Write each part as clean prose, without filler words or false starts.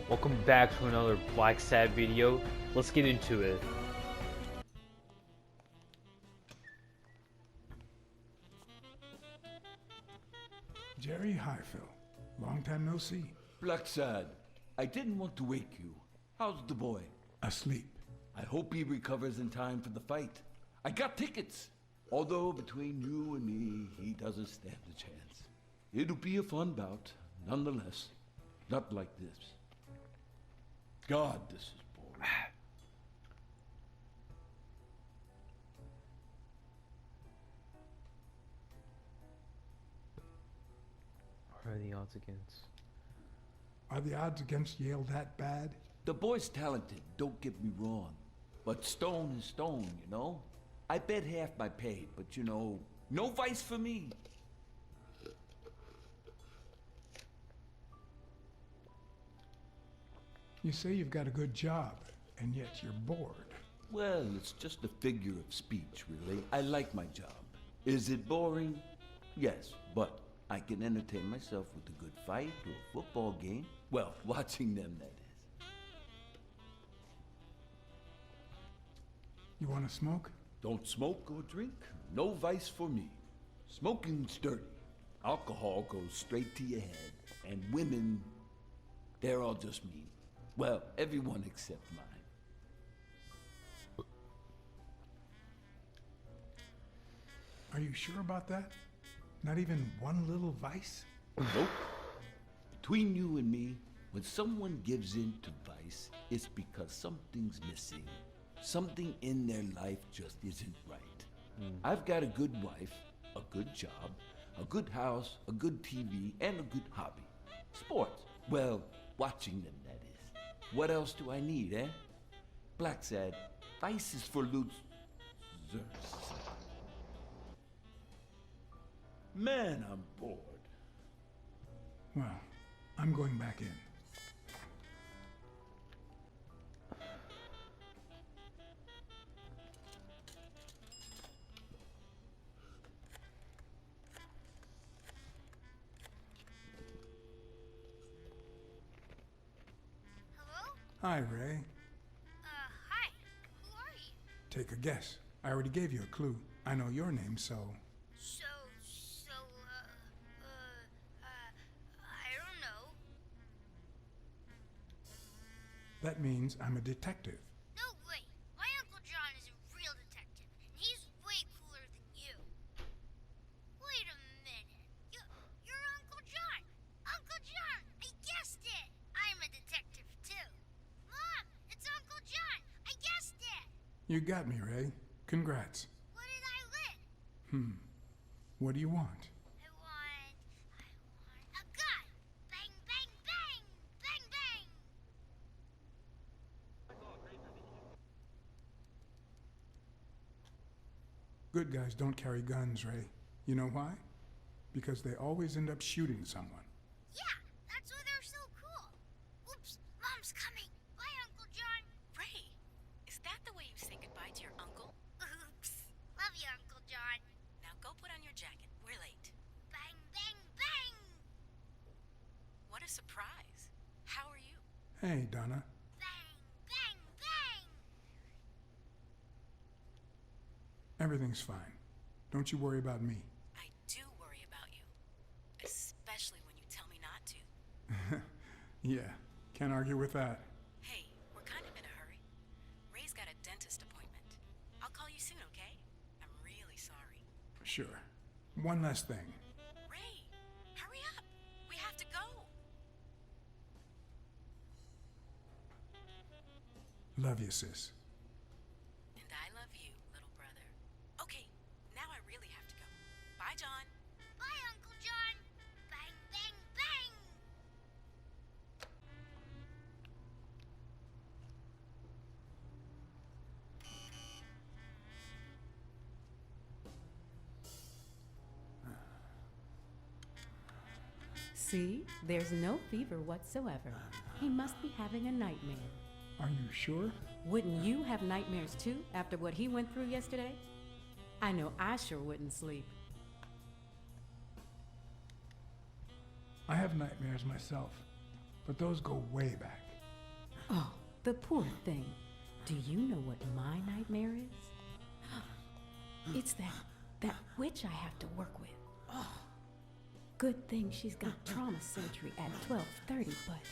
Welcome back to another Blacksad video. Let's get into it. Jerry Highfill. Long time no see. Blacksad, I didn't want to wake you. How's the boy? Asleep. I hope he recovers in time for the fight. I got tickets. Although between you and me, he doesn't stand a chance. It'll be a fun bout, nonetheless. Not like this. God, this is boring. What are the odds against? Are the odds against Yale that bad? The boy's talented, don't get me wrong. But stone is stone, you know? I bet half my pay, but you know, no vice for me. You say you've got a good job, and yet you're bored. Well, it's just a figure of speech, really. I like my job. Is it boring? Yes, but I can entertain myself with a good fight or a football game. Well, watching them, that is. You want to smoke? Don't smoke or drink. No vice for me. Smoking's dirty. Alcohol goes straight to your head. And women, they're all just mean. Well, everyone except mine. Are you sure about that? Not even one little vice? Nope. Between you and me, when someone gives in to vice, it's because something's missing. Something in their life just isn't right. I've got a good wife, a good job, a good house, a good TV, and a good hobby. Sports. Well, watching them, that is. What else do I need, eh? Blacksad, vice is for losers. Man, I'm bored. Well, I'm going back in. Hello? Hi, Ray. Hi. Who are you? Take a guess. I already gave you a clue. I know your name, so... I don't know. That means I'm a detective. No way. My Uncle John is a real detective, and he's way cooler than you. Wait a minute. You're Uncle John. Uncle John, I guessed it. I'm a detective, too. Mom, it's Uncle John. I guessed it. You got me, Ray. Congrats. What did I win? What do you want? I want a gun. Bang, bang, bang. Bang, bang. Good guys don't carry guns, Ray. You know why? Because they always end up shooting someone. Yeah, that's why they're so cool. Oops, Mom's coming. Bye, Uncle John. Ray, is that the way you say goodbye to your uncle? Oops. Love you, Uncle John. Now go put on your jacket. We're late. Bang, bang, bang. What a surprise. How are you? Hey, Donna. Bang, bang, bang. Everything's fine. Don't you worry about me. I do worry about you. Especially when you tell me not to. Yeah, can't argue with that. Hey, we're kind of in a hurry. Ray's got a dentist appointment. I'll call you soon, okay? I'm really sorry. Sure. One last thing. Ray, hurry up. We have to go. Love you, sis. And I love you, little brother. Okay, now I really have to go. Bye, John. Bye, Uncle John. Bang, bang, bang. See, there's no fever whatsoever. He must be having a nightmare. Are you sure? Wouldn't you have nightmares too after what he went through yesterday? I know I sure wouldn't sleep. I have nightmares myself, but those go way back. Oh, the poor thing. Do you know what my nightmare is? It's that witch I have to work with. Oh, good thing she's got trauma surgery at 12:30, but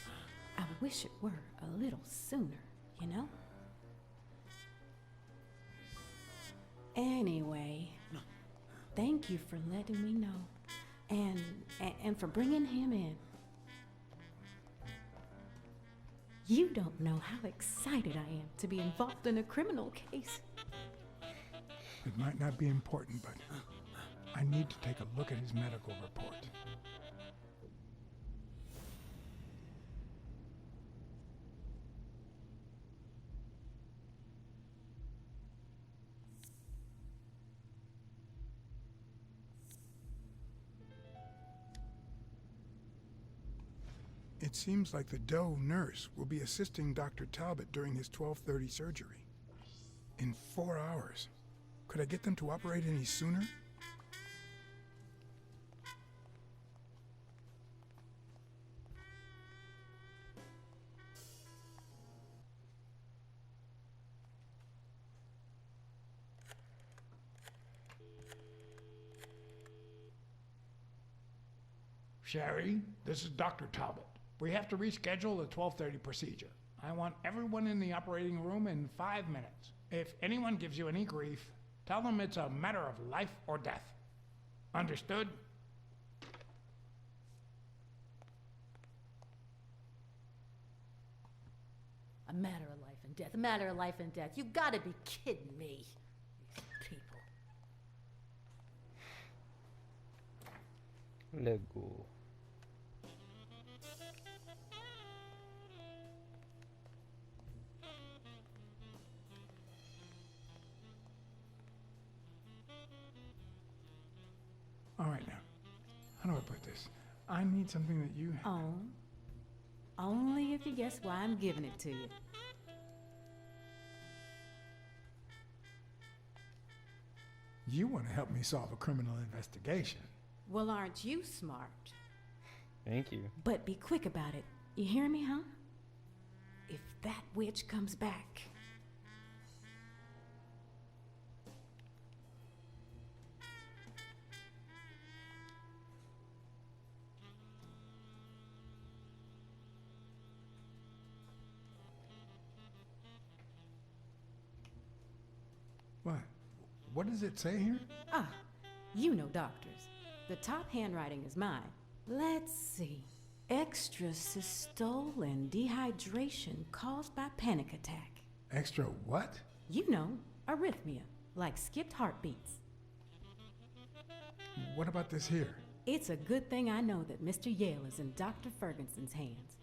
I wish it were a little sooner, you know? Anyway, thank you for letting me know, and for bringing him in. You don't know how excited I am to be involved in a criminal case. It might not be important, but I need to take a look at his medical report. It seems like the Doe nurse will be assisting Dr. Talbot during his 12:30 surgery. In 4 hours. Could I get them to operate any sooner? Sherry, this is Dr. Talbot. We have to reschedule the 12:30 procedure. I want everyone in the operating room in 5 minutes. If anyone gives you any grief, tell them it's a matter of life or death. Understood? A matter of life and death. A matter of life and death. You gotta be kidding me. These people. Let's go. All right, now. How do I put this? I need something that you... Oh, only if you guess why I'm giving it to you. You want to help me solve a criminal investigation. Well, aren't you smart? Thank you. But be quick about it. You hear me, huh? If that witch comes back... What? What does it say here? Ah, you know doctors. The top handwriting is mine. Let's see. Extrasystole and dehydration caused by panic attack. Extra what? You know, arrhythmia, like skipped heartbeats. What about this here? It's a good thing I know that Mr. Yale is in Dr. Ferguson's hands.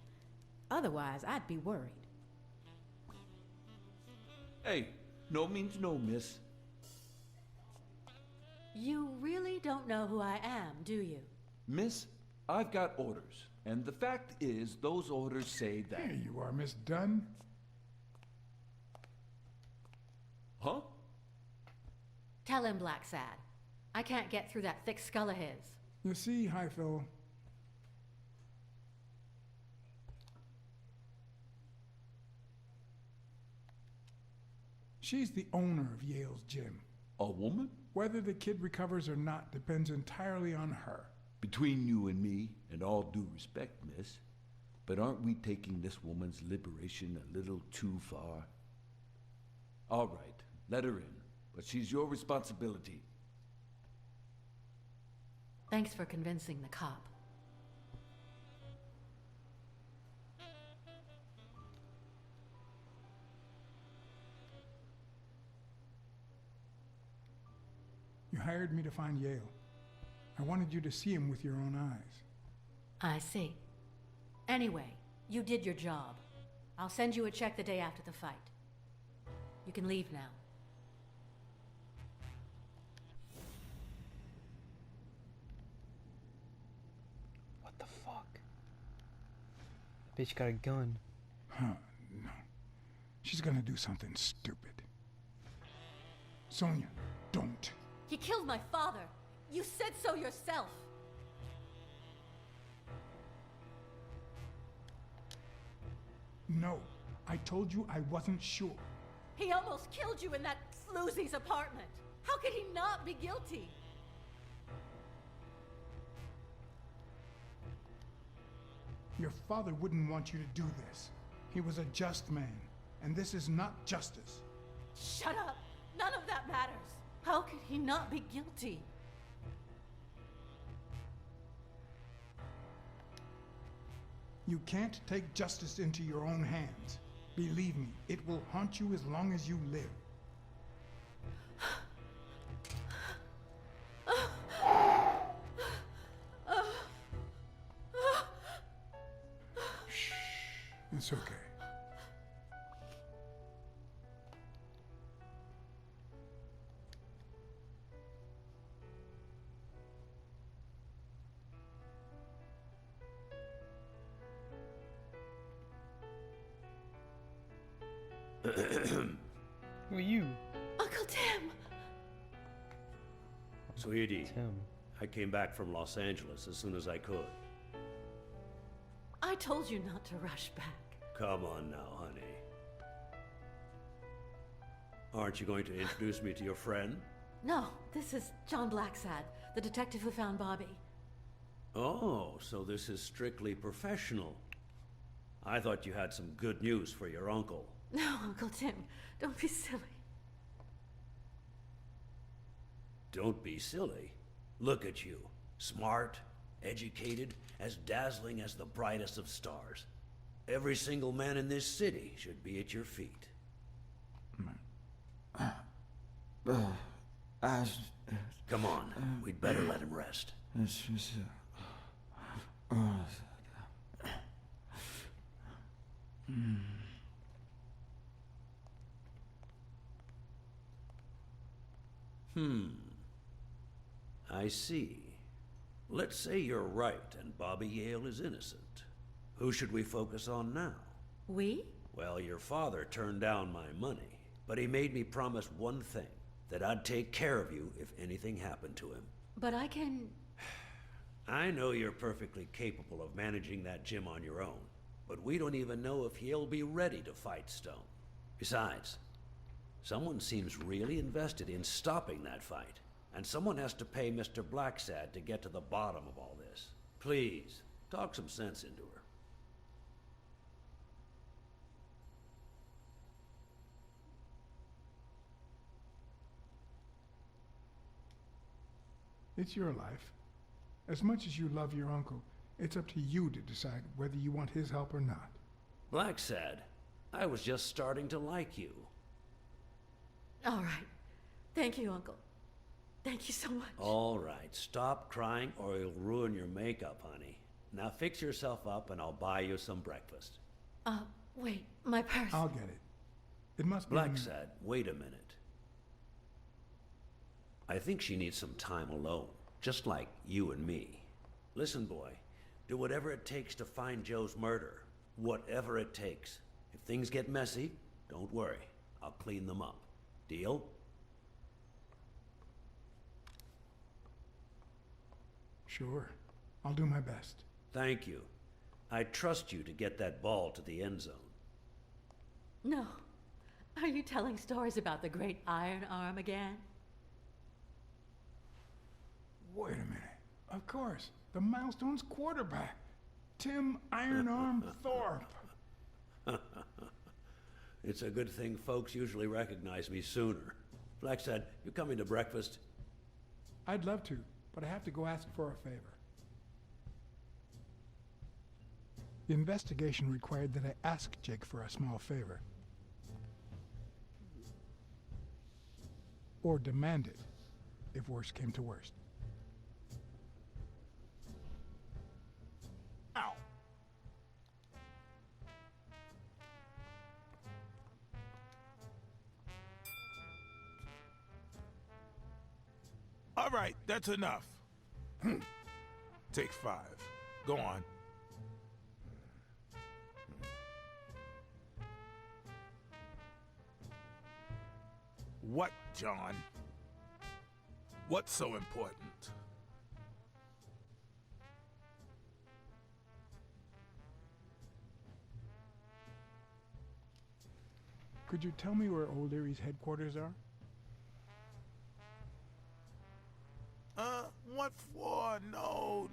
Otherwise, I'd be worried. Hey, no means no, miss. You really don't know who I am, do you? Miss, I've got orders. And the fact is, those orders say that... Here you are, Miss Dunn. Huh? Tell him, Blacksad. I can't get through that thick skull of his. You see, Highfill, she's the owner of Yale's gym. A woman? Whether the kid recovers or not depends entirely on her. Between you and me, and all due respect, miss, but aren't we taking this woman's liberation a little too far? All right, let her in, but she's your responsibility. Thanks for convincing the cop. You hired me to find Yale. I wanted you to see him with your own eyes. I see. Anyway, you did your job. I'll send you a check the day after the fight. You can leave now. What the fuck? Bitch got a gun. Huh, no. She's gonna do something stupid. Sonia, don't. He killed my father. You said so yourself. No, I told you I wasn't sure. He almost killed you in that floozy's apartment. How could he not be guilty? Your father wouldn't want you to do this. He was a just man, and this is not justice. Shut up! None of that matters. How could he not be guilty? You can't take justice into your own hands. Believe me, it will haunt you as long as you live. Shh. It's okay. Who are you? Uncle Tim! Sweetie, Tim. I came back from Los Angeles as soon as I could. I told you not to rush back. Come on now, honey. Aren't you going to introduce me to your friend? No, this is John Blacksad, the detective who found Bobby. Oh, so this is strictly professional. I thought you had some good news for your uncle. No, Uncle Tim, don't be silly. Don't be silly. Look at you. Smart, educated, as dazzling as the brightest of stars. Every single man in this city should be at your feet. Come on, we'd better let him rest. I see. Let's say you're right and Bobby Yale is innocent. Who should we focus on now? We? Well, your father turned down my money, but he made me promise one thing, that I'd take care of you if anything happened to him. But I can... I know you're perfectly capable of managing that gym on your own, but we don't even know if he'll be ready to fight Stone. Besides, someone seems really invested in stopping that fight, and someone has to pay Mr. Blacksad to get to the bottom of all this. Please, talk some sense into her. It's your life. As much as you love your uncle, it's up to you to decide whether you want his help or not. Blacksad, I was just starting to like you. All right. Thank you, Uncle. Thank you so much. All right, stop crying or you'll ruin your makeup, honey. Now fix yourself up and I'll buy you some breakfast. Wait, my purse. I'll get it. It must be... Blacksad, wait a minute. I think she needs some time alone, just like you and me. Listen, boy, do whatever it takes to find Joe's murder. Whatever it takes. If things get messy, don't worry. I'll clean them up. Deal? Sure. I'll do my best. Thank you. I trust you to get that ball to the end zone. No. Are you telling stories about the great iron arm again? Wait a minute. Of course. The Milestones quarterback. Tim Iron Arm Thorpe. It's a good thing folks usually recognize me sooner. Blacksad, you coming to breakfast? I'd love to, but I have to go ask for a favor. The investigation required that I ask Jake for a small favor. Or demand it, if worst came to worst. Ow! All right, that's enough. Take 5. Go on. What, John? What's so important? Could you tell me where O'Leary's headquarters are? What for? No.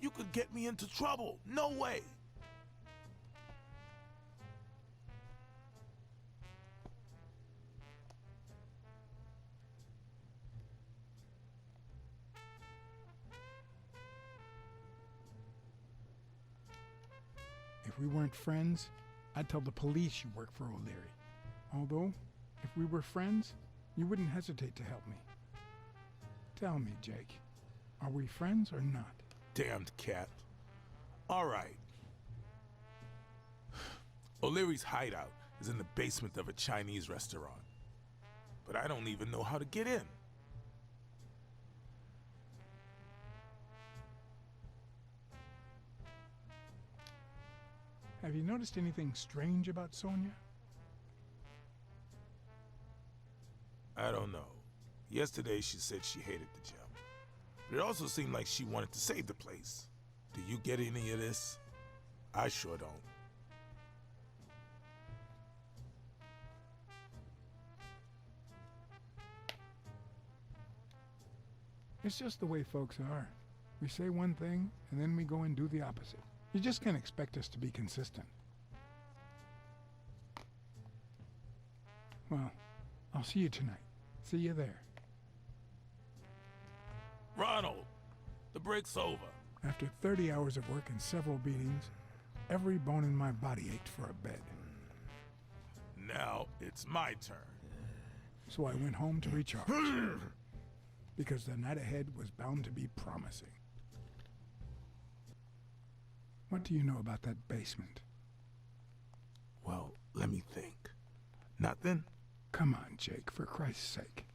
You could get me into trouble. No way. If we weren't friends, I'd tell the police you work for O'Leary. Although, if we were friends, you wouldn't hesitate to help me. Tell me, Jake, are we friends or not? Damned cat. All right. O'Leary's hideout is in the basement of a Chinese restaurant. But I don't even know how to get in. Have you noticed anything strange about Sonia? I don't know. Yesterday she said she hated the gym. But it also seemed like she wanted to save the place. Do you get any of this? I sure don't. It's just the way folks are. We say one thing, and then we go and do the opposite. You just can't expect us to be consistent. Well, I'll see you tonight. See you there. Ronald, the break's over. After 30 hours of work and several beatings, every bone in my body ached for a bed. Now it's my turn. So I went home to recharge. Because the night ahead was bound to be promising. What do you know about that basement? Well, let me think. Nothing? Come on, Jake, for Christ's sake.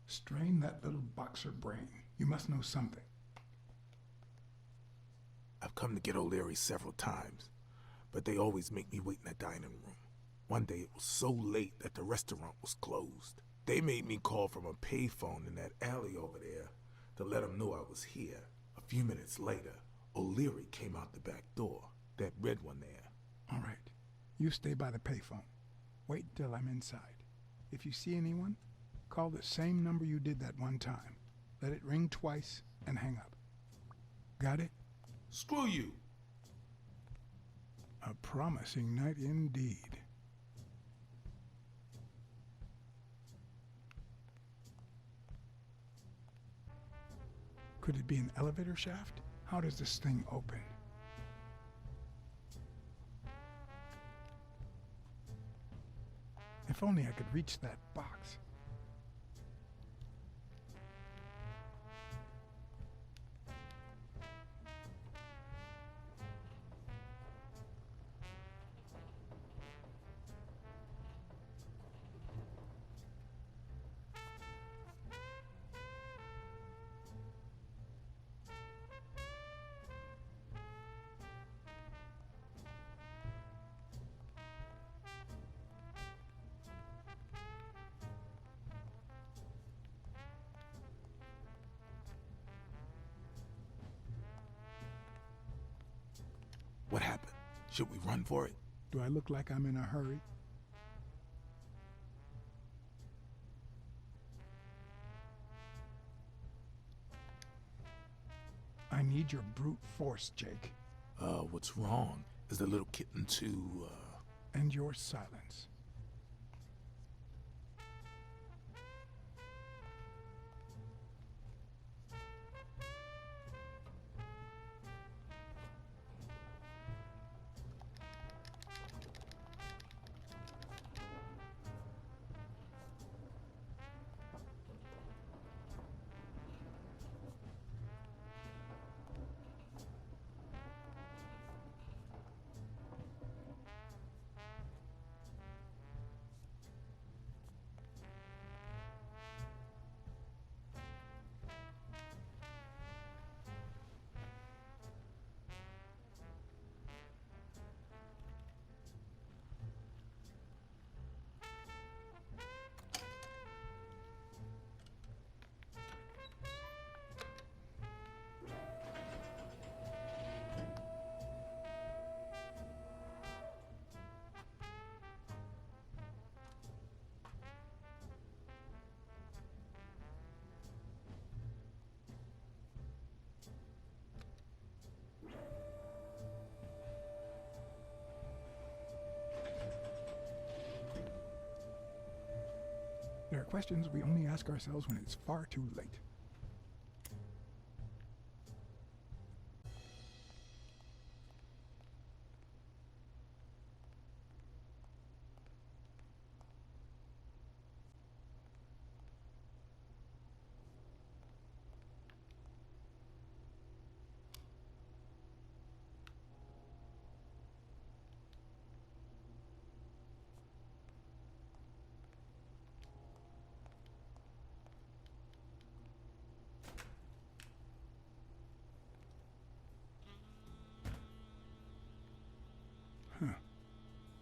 Strain that little boxer brain. You must know something. I've come to get O'Leary several times, but they always make me wait in the dining room. One day it was so late that the restaurant was closed. They made me call from a payphone in that alley over there to let them know I was here. A few minutes later, O'Leary came out the back door, that red one there. All right. You stay by the payphone. Wait till I'm inside. If you see anyone, call the same number you did that one time. Let it ring twice and hang up. Got it? Screw you! A promising night indeed. Could it be an elevator shaft? How does this thing open? If only I could reach that box. What happened? Should we run for it? Do I look like I'm in a hurry? I need your brute force, Jake. What's wrong? Is the little kitten too, And your silence. There are questions we only ask ourselves when it's far too late.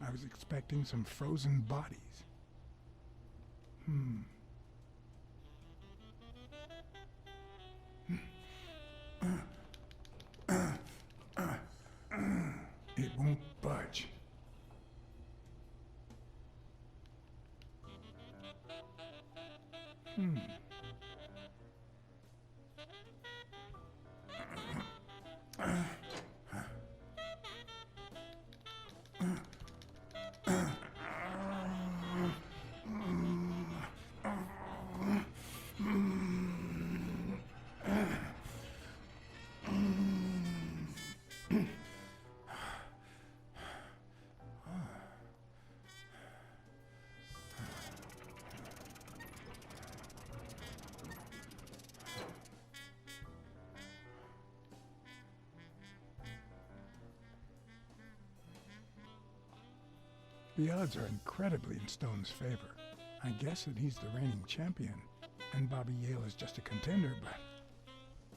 I was expecting some frozen bodies. It won't budge. The odds are incredibly in Stone's favor. I guess that he's the reigning champion, and Bobby Yale is just a contender, but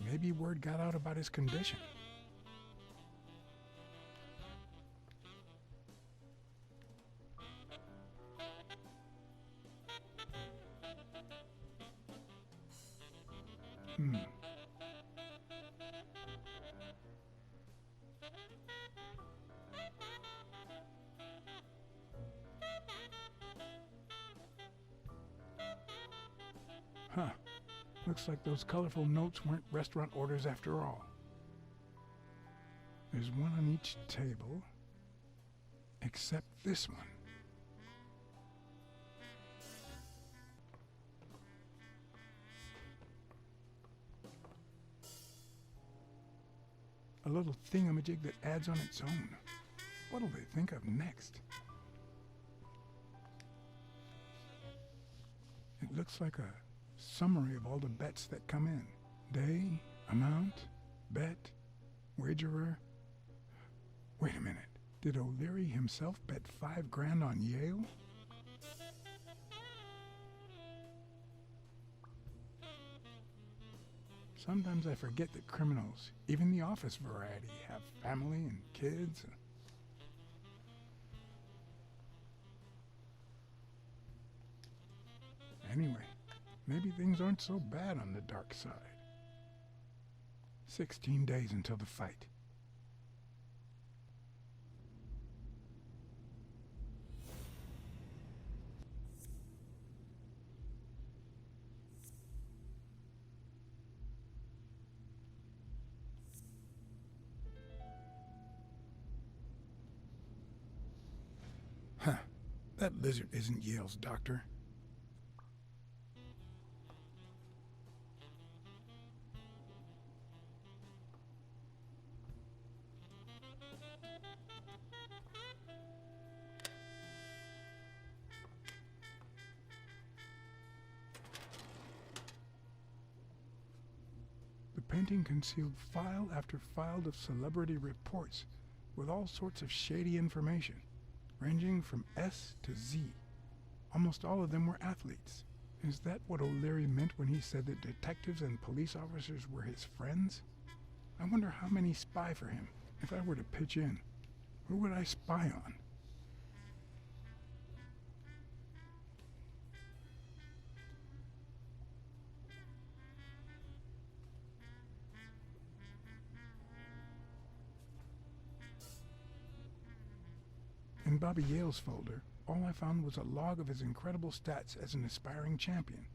maybe word got out about his condition. Huh. Looks like those colorful notes weren't restaurant orders after all. There's one on each table, except this one. A little thingamajig that adds on its own. What'll they think of next? It looks like a summary of all the bets that come in. Day, amount, bet, wagerer. Wait a minute. Did O'Leary himself bet $5,000 on Yale? Sometimes I forget that criminals, even the office variety, have family and kids. Anyway, maybe things aren't so bad on the dark side. 16 days until the fight. Huh. That lizard isn't Yale's doctor. The painting concealed file after file of celebrity reports with all sorts of shady information, ranging from S to Z. Almost all of them were athletes. Is that what O'Leary meant when he said that detectives and police officers were his friends? I wonder how many spy for him. If I were to pitch in, who would I spy on? In Bobby Yale's folder, all I found was a log of his incredible stats as an aspiring champion.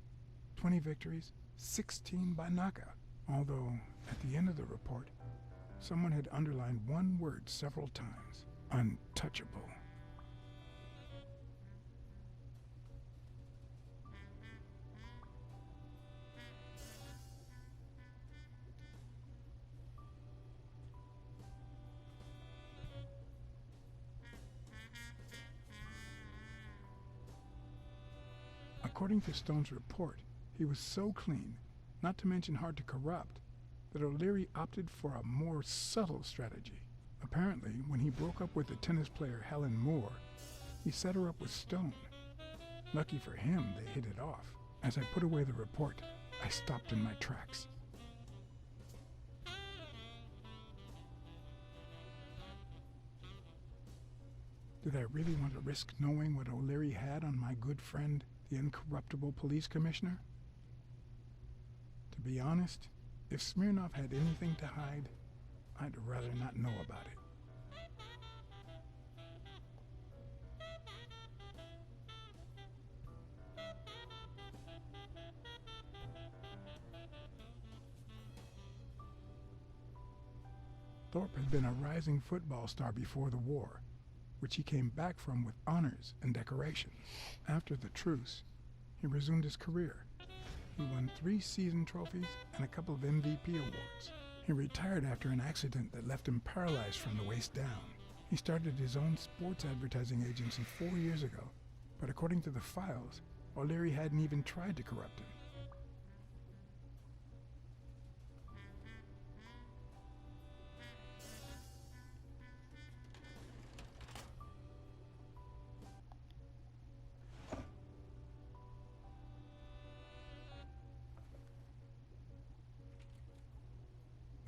20 victories, 16 by knockout. Although, at the end of the report, someone had underlined one word several times. Untouchable. According to Stone's report, he was so clean, not to mention hard to corrupt, that O'Leary opted for a more subtle strategy. Apparently, when he broke up with the tennis player Helen Moore, he set her up with Stone. Lucky for him, they hit it off. As I put away the report, I stopped in my tracks. Did I really want to risk knowing what O'Leary had on my good friend, the incorruptible police commissioner? To be honest, if Smirnov had anything to hide, I'd rather not know about it. Thorpe had been a rising football star before the war, which he came back from with honors and decorations. After the truce, he resumed his career. He won 3 season trophies and a couple of MVP awards. He retired after an accident that left him paralyzed from the waist down. He started his own sports advertising agency 4 years ago, but according to the files, O'Leary hadn't even tried to corrupt him.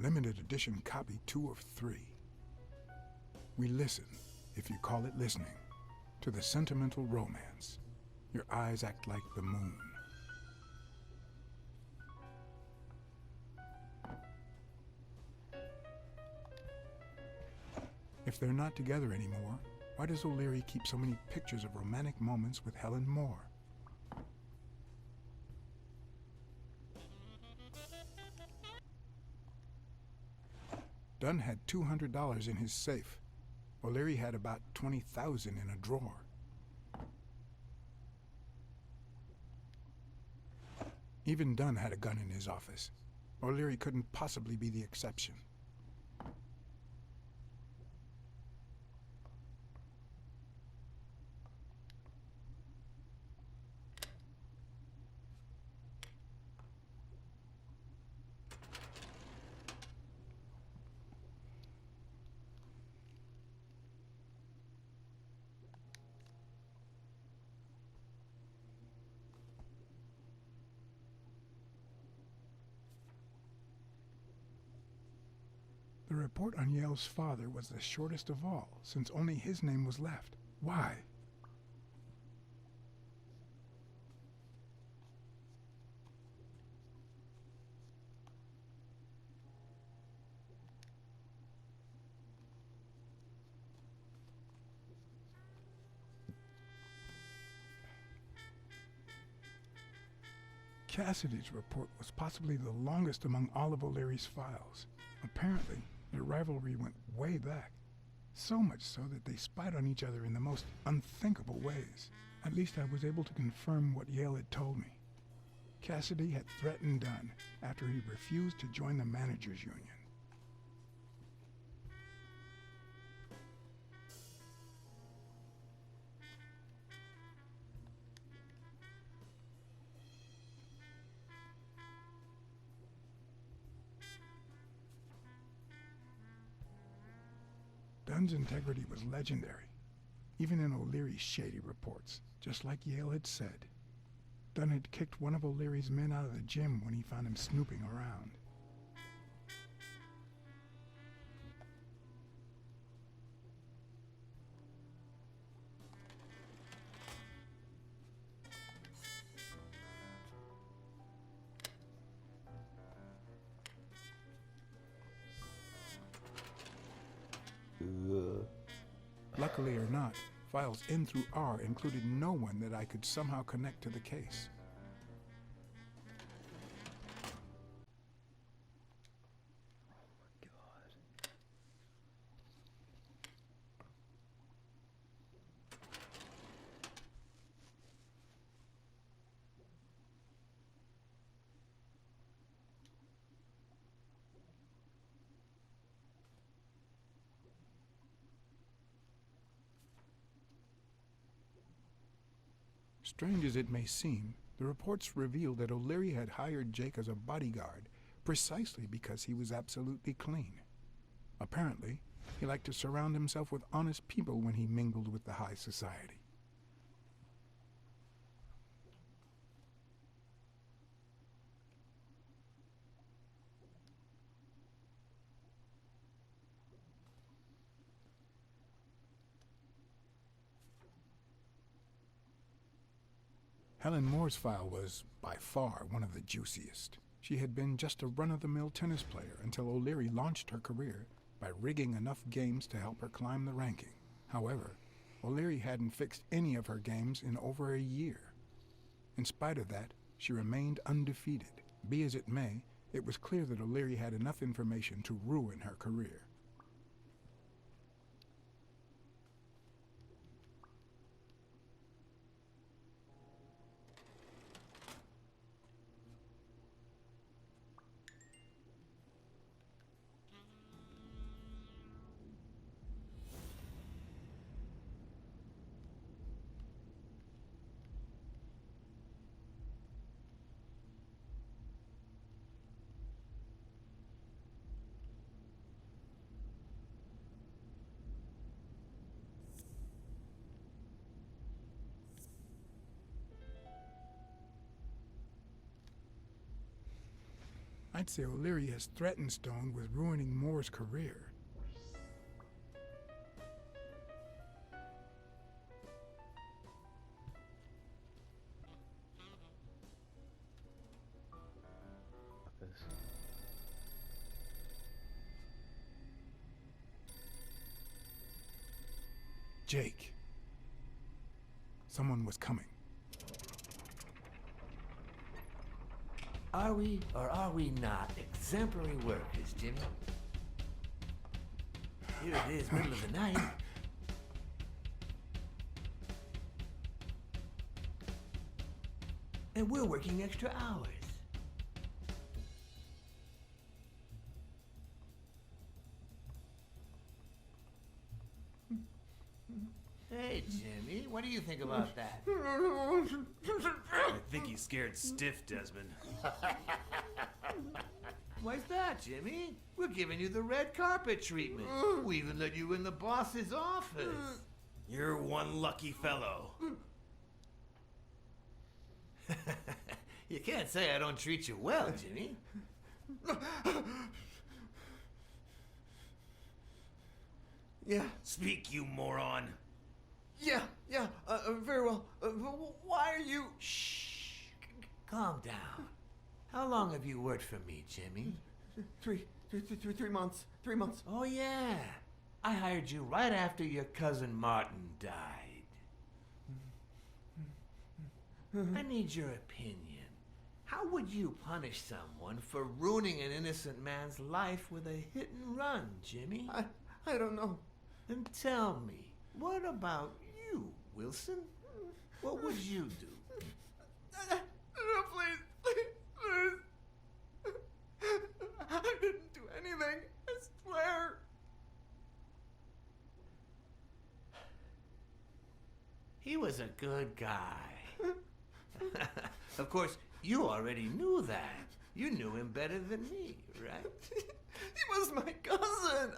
Limited edition copy 2 of 3. We listen, if you call it listening, to the sentimental romance. Your eyes act like the moon. If they're not together anymore, why does O'Leary keep so many pictures of romantic moments with Helen Moore? Dunn had $200 in his safe. O'Leary had about $20,000 in a drawer. Even Dunn had a gun in his office. O'Leary couldn't possibly be the exception. The report on Yale's father was the shortest of all, since only his name was left. Why? Cassidy's report was possibly the longest among all of O'Leary's files. Apparently, their rivalry went way back, so much so that they spied on each other in the most unthinkable ways. At least I was able to confirm what Yale had told me. Cassidy had threatened Dunn after he refused to join the managers' union. Dunn's integrity was legendary, even in O'Leary's shady reports, just like Yale had said. Dunn had kicked one of O'Leary's men out of the gym when he found him snooping around. Luckily or not, files N through R included no one that I could somehow connect to the case. Strange as it may seem, the reports reveal that O'Leary had hired Jake as a bodyguard precisely because he was absolutely clean. Apparently, he liked to surround himself with honest people when he mingled with the high society. Helen Moore's file was, by far, one of the juiciest. She had been just a run-of-the-mill tennis player until O'Leary launched her career by rigging enough games to help her climb the ranking. However, O'Leary hadn't fixed any of her games in over a year. In spite of that, she remained undefeated. Be as it may, it was clear that O'Leary had enough information to ruin her career. I'd say O'Leary has threatened Stone with ruining Moore's career. Jake. Someone was coming. Are we or are we not exemplary workers, Jimmy? Here it is, middle of the night. And we're working extra hours. Hey, Jimmy, what do you think about that? I think he's scared stiff, Desmond. Why's that, Jimmy? We're giving you the red carpet treatment. We even let you in the boss's office. You're one lucky fellow. You can't say I don't treat you well, Jimmy. Yeah, Speak, you moron. yeah, very well. Why are you... Shh. Calm down. How long have you worked for me, Jimmy? 3 months. 3 months. Oh, yeah. I hired you right after your cousin Martin died. I need your opinion. How would you punish someone for ruining an innocent man's life with a hit and run, Jimmy? I don't know. Then tell me, what about you, Wilson? What would you do? No, please. I didn't do anything. I swear. He was a good guy. Of course, you already knew that. You knew him better than me, right? He was my cousin.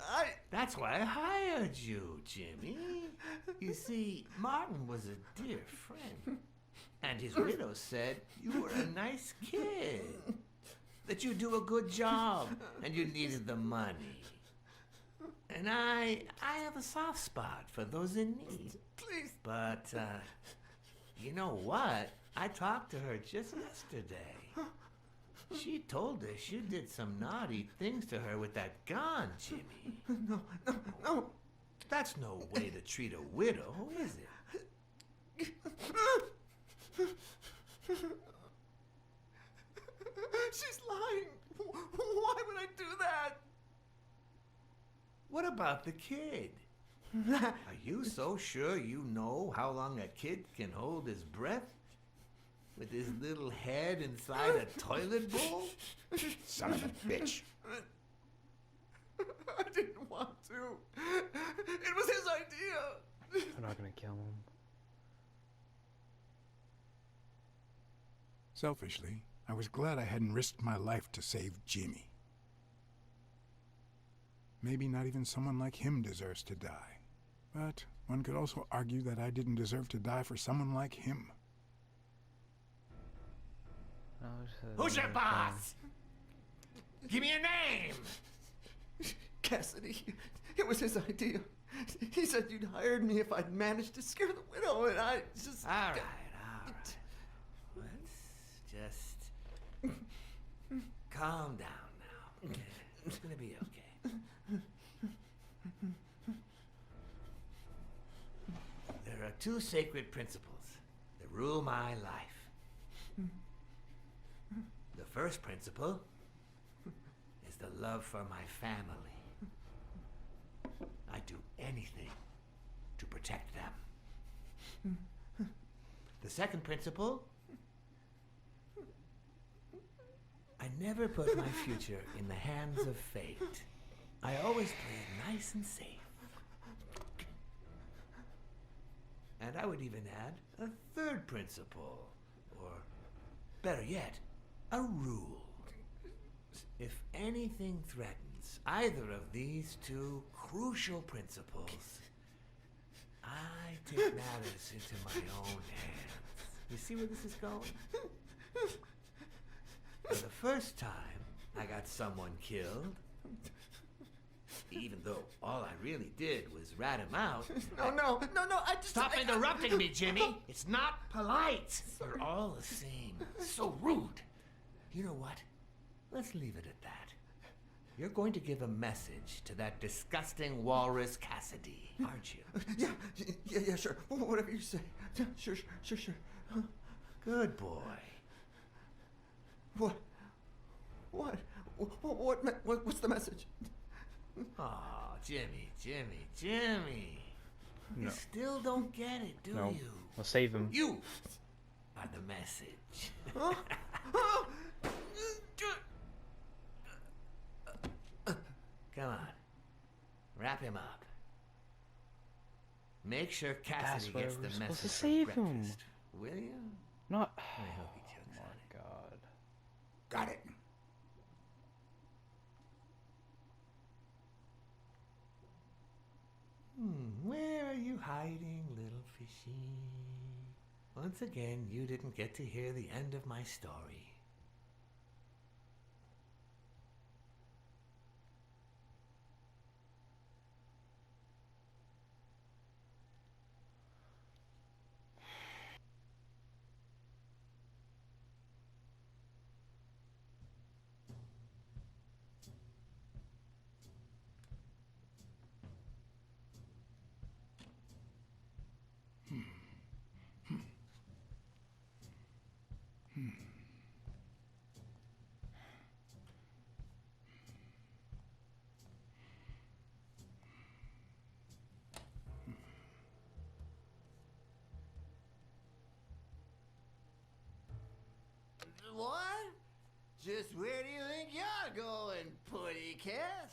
That's why I hired you, Jimmy. You see, Martin was a dear friend. And his widow said you were a nice kid. That you do a good job and you needed the money. And I have a soft spot for those in need. Please. But, you know what? I talked to her just yesterday. She told us you did some naughty things to her with that gun, Jimmy. No. That's no way to treat a widow, is it? She's lying. Why would I do that? What about the kid? Are you so sure you know how long a kid can hold his breath? With his little head inside a toilet bowl? Son of a bitch. I didn't want to. It was his idea. I'm not gonna kill him. Selfishly, I was glad I hadn't risked my life to save Jimmy. Maybe not even someone like him deserves to die. But one could also argue that I didn't deserve to die for someone like him. Who's your boss? Give me a name! Cassidy. It was his idea. He said you'd hired me if I'd managed to scare the widow, and I just... All right. Let's just calm down now. Okay? It's gonna be okay. There are two sacred principles that rule my life. The first principle is the love for my family. I'd do anything to protect them. The second principle, I never put my future in the hands of fate. I always play it nice and safe. And I would even add a third principle, or better yet, a rule. If anything threatens either of these two crucial principles, I take matters into my own hands. You see where this is going? For the first time I got someone killed, even though all I really did was rat him out. No, I just... Stop interrupting me, Jimmy! It's not polite! We're all the same. So rude. You know what? Let's leave it at that. You're going to give a message to that disgusting walrus Cassidy, aren't you? Yeah, sure. Whatever you say. Sure. Good boy. What's the message? Oh, Jimmy. You still don't get it, do No. you? We'll save him. You are the message. Come on. Wrap him up. Make sure Cassidy where gets we're the supposed message to for save him. breakfast. Will you? Not. I hope he chokes on it. God. Got it. Where are you hiding, little fishy? Once again, you didn't get to hear the end of my story. What? Just where do you think you're going, putty cat?